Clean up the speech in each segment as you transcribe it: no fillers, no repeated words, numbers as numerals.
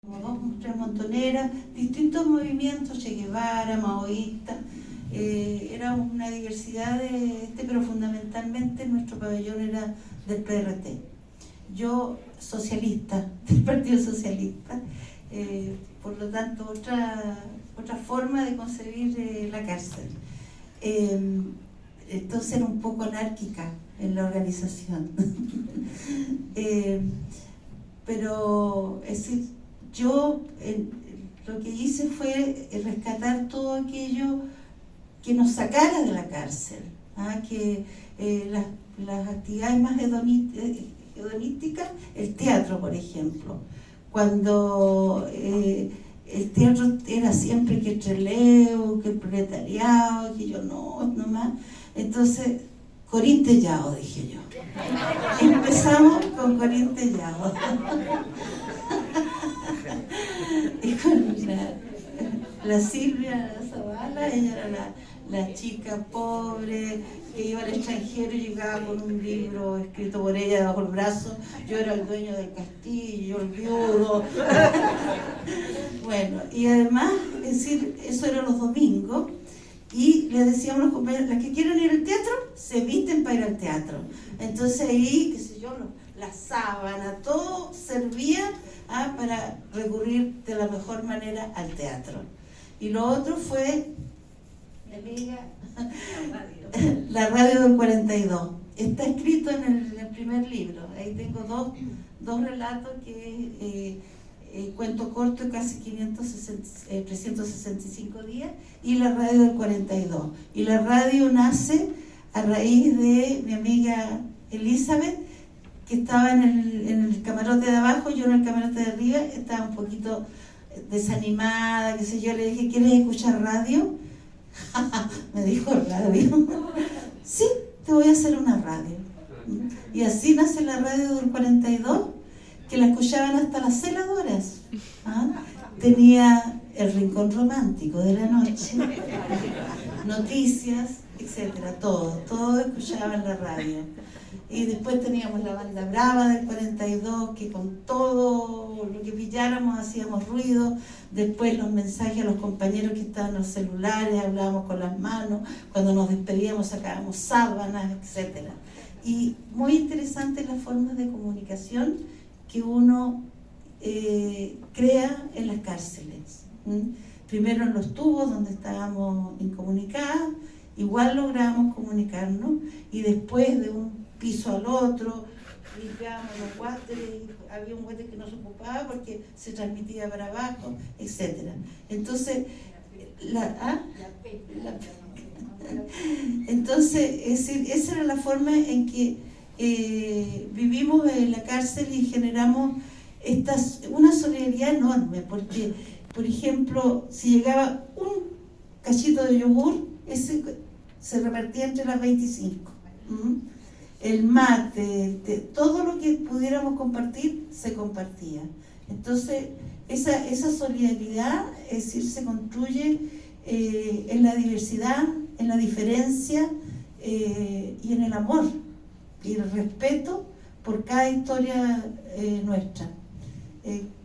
como dos, tres montoneras, distintos movimientos, Che Guevara, maoísta, era una diversidad pero fundamentalmente nuestro pabellón era del PRT. Yo socialista, del Partido Socialista, por lo tanto otra forma de concebir la cárcel. Entonces era un poco anárquica en la organización. Pero es decir, yo lo que hice fue rescatar todo aquello que nos sacara de la cárcel, que las actividades más hedonísticas, el teatro, por ejemplo, cuando el teatro era siempre que el releo, que el proletariado, que yo no más. Entonces, Corín Tellado, dije yo. Empezamos con Corín Tellado. Y con la Silvia Zavala, ella era la chica pobre que iba al extranjero y llegaba con un libro escrito por ella bajo el brazo. Yo era el dueño del castillo, el viudo. Bueno, y además, es decir, eso era los domingos. Y le decíamos a los compañeros, las que quieren ir al teatro, se visten para ir al teatro. Entonces ahí, qué sé yo, la sábana, todo servía para recurrir de la mejor manera al teatro. Y lo otro fue, mi amiga, la radio del 42. Está escrito en el primer libro. Ahí tengo dos relatos que cuento corto, casi 365 días, y la radio del 42. Y la radio nace a raíz de mi amiga Elizabeth, que estaba en el camarote de abajo, yo en el camarote de arriba, estaba un poquito desanimada, qué sé yo, le dije, ¿quieres escuchar radio? Me dijo, ¿radio? Sí, te voy a hacer una radio. Y así nace la radio del 42, que la escuchaban hasta las celadoras. Tenía el rincón romántico de la noche, noticias, etcétera, todo escuchaban la radio. Y después teníamos la banda brava del 42, que con todo lo que pilláramos hacíamos ruido. Después los mensajes a los compañeros que estaban en los celulares, hablábamos con las manos, cuando nos despedíamos sacábamos sábanas, etcétera. Y muy interesante las formas de comunicación que uno crea en las cárceles. Primero en los tubos donde estábamos incomunicadas, igual lográbamos comunicarnos, y después de un piso al otro, limpiábamos los guates, había un guate que no se ocupaba porque se transmitía para abajo, etc. Entonces, entonces, es decir, esa era la forma en que vivimos en la cárcel y generamos una solidaridad enorme, porque, por ejemplo, si llegaba un cachito de yogur, ese se repartía entre las 25. El mate, todo lo que pudiéramos compartir, se compartía. Entonces, esa solidaridad, es decir, se construye en la diversidad, en la diferencia y en el amor y el respeto por cada historia nuestra.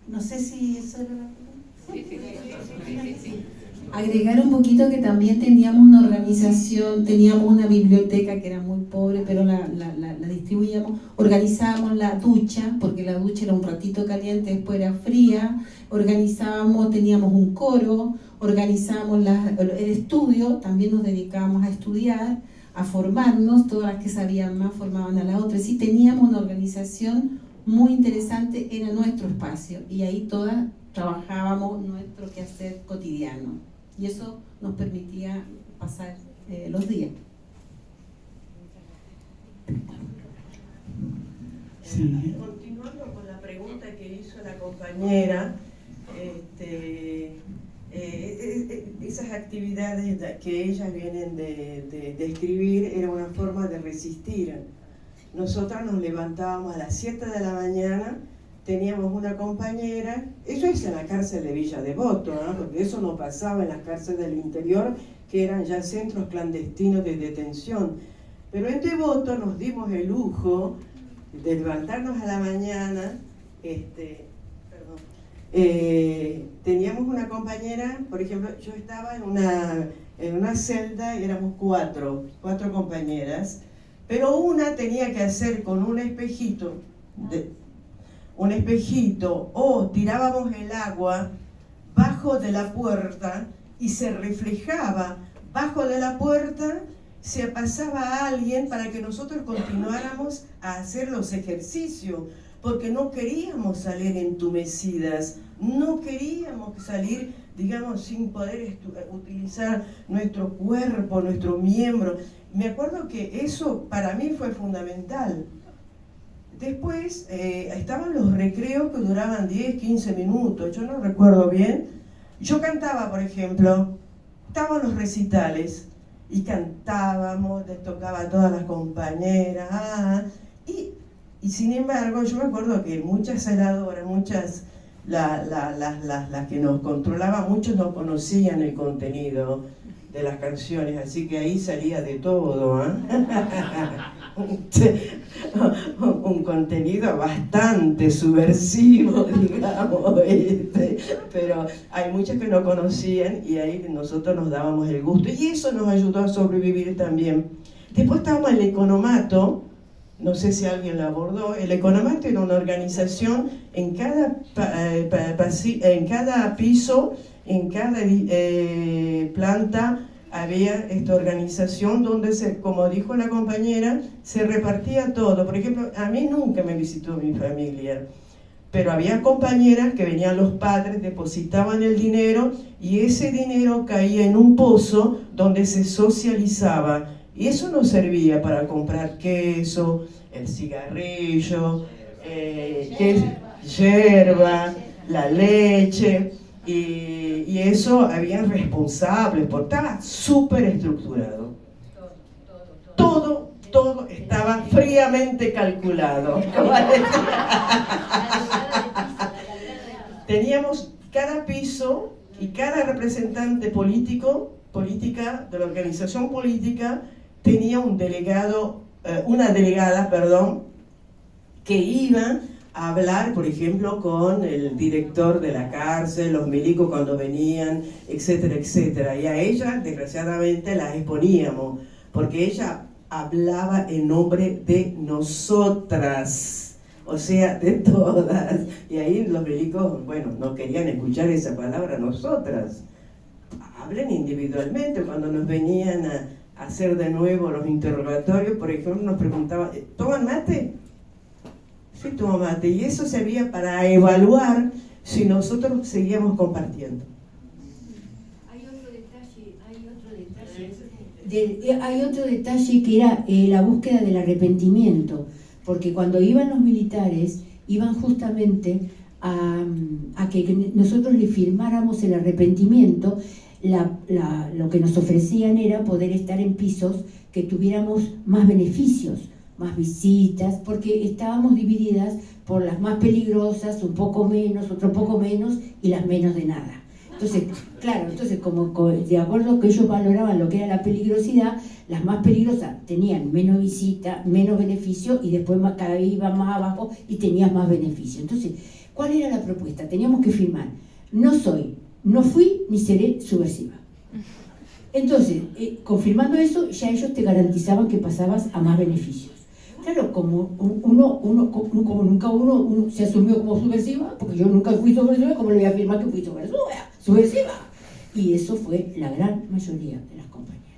No sé si eso era la pregunta. Sí. Agregar un poquito que también teníamos una organización, teníamos una biblioteca que era muy pobre, pero la distribuíamos, organizábamos la ducha, porque la ducha era un ratito caliente, después era fría, teníamos un coro, organizábamos el estudio, también nos dedicábamos a estudiar, a formarnos, todas las que sabían más formaban a las otras, sí, teníamos una organización muy interesante, era nuestro espacio, y ahí todas trabajábamos nuestro quehacer cotidiano. Y eso nos permitía pasar los días. Sí. Continuando con la pregunta que hizo la compañera, esas actividades que ellas vienen de escribir era una forma de resistir. Nosotras nos levantábamos a las 7 de la mañana. Teníamos una compañera, eso es en la cárcel de Villa Devoto, ¿no? Porque eso no pasaba en las cárceles del interior, que eran ya centros clandestinos de detención. Pero en Devoto nos dimos el lujo de levantarnos a la mañana, teníamos una compañera, por ejemplo, yo estaba en una celda y éramos cuatro compañeras, pero una tenía que hacer con un espejito, o tirábamos el agua bajo de la puerta y se reflejaba bajo de la puerta, se pasaba a alguien para que nosotros continuáramos a hacer los ejercicios, porque no queríamos salir entumecidas, no queríamos salir, digamos, sin poder utilizar nuestro cuerpo, nuestro miembro. Me acuerdo que eso para mí fue fundamental. Después estaban los recreos que duraban 10, 15 minutos, yo no recuerdo bien. Yo cantaba, por ejemplo, estaban los recitales y cantábamos, les tocaba a todas las compañeras, y sin embargo yo me acuerdo que muchas celadoras, las que nos controlaban, muchos no conocían el contenido de las canciones, así que ahí salía de todo, un contenido bastante subversivo, digamos, pero hay muchas que no conocían y ahí nosotros nos dábamos el gusto y eso nos ayudó a sobrevivir también. Después estábamos en el Economato, no sé si alguien lo abordó. El Economato era una organización en cada piso, en cada planta había esta organización donde, como dijo la compañera, se repartía todo. Por ejemplo, a mí nunca me visitó mi familia, pero había compañeras que venían los padres, depositaban el dinero y ese dinero caía en un pozo donde se socializaba. Y eso nos servía para comprar queso, el cigarrillo, yerba, la leche, y eso habían responsables, porque estaba súper estructurado. Todo estaba fríamente calculado. Teníamos cada piso y cada representante política de la organización política tenía un delegado, una delegada, que iba a hablar, por ejemplo, con el director de la cárcel, los milicos cuando venían, etcétera, etcétera. Y a ella, desgraciadamente, la exponíamos, porque ella hablaba en nombre de nosotras, o sea, de todas. Y ahí los milicos, bueno, no querían escuchar esa palabra, nosotras. Hablen individualmente. Cuando nos venían a hacer de nuevo los interrogatorios, por ejemplo, nos preguntaban, ¿toman mate? Sí, tomo mate. Y eso servía para evaluar si nosotros seguíamos compartiendo. Hay otro detalle que era la búsqueda del arrepentimiento, porque cuando iban los militares, iban justamente a que nosotros le firmáramos el arrepentimiento. Lo que nos ofrecían era poder estar en pisos que tuviéramos más beneficios, más visitas, porque estábamos divididas por las más peligrosas, un poco menos, otro poco menos, y las menos de nada. Entonces, claro, como de acuerdo que ellos valoraban lo que era la peligrosidad, las más peligrosas tenían menos visita, menos beneficio, y después cada vez iban más abajo y tenías más beneficio. Entonces, ¿cuál era la propuesta? Teníamos que firmar: no fui ni seré subversiva. Entonces, confirmando eso, ya ellos te garantizaban que pasabas a más beneficios. Claro, como nunca uno se asumió como subversiva, porque yo nunca fui subversiva, ¿cómo le voy a afirmar que fui subversiva? Y eso fue la gran mayoría de las compañías.